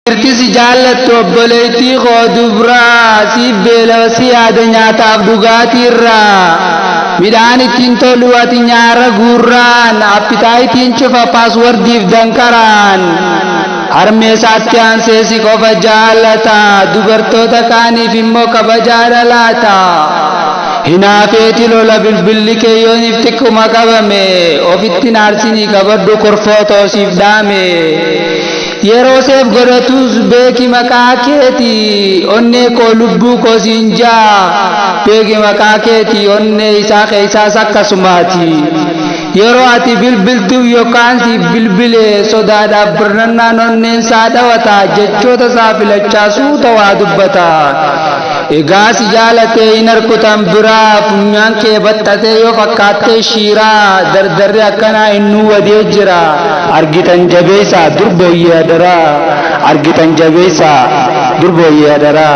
Irtisi jaallattu obboleettii koo dubraa siif beelawsi yaada nyaataaf dhugaatirraa midhaan ittiin tolu ati nyaara guurraan appitaayitiin cufa paaswordiif dankaraan harmeessaatti aansee si qofa jaallata dubartoota kaaniif immoo kabajaa dhalaata hinaafeeti lola bilbilli keeyyooniif xiqquma qabame ofitti naarsinii qabadhu korfootoo siif dhaame yeroo seef godhatus beeki maqaa keeti onnee koo lubbuu koo siin jaa beeki maqaa keeti onnee isaa keessaas akkasumaati yeroo ati bilbiltuuf yookaan siif bilbile sodaadhaaf birnannaan onneen isaa dhawata jechoota isaa filachaasuu ta'aa dubbata egaa si jaalatee hin harkutan biraa funyaan kee baxxatee yoo fakkaattee shiiraa dardarri akkanaa innuu wadee jira argitan jabeessaa durbooyyee adaraa argitan jabeessaa durbooyyee adaraa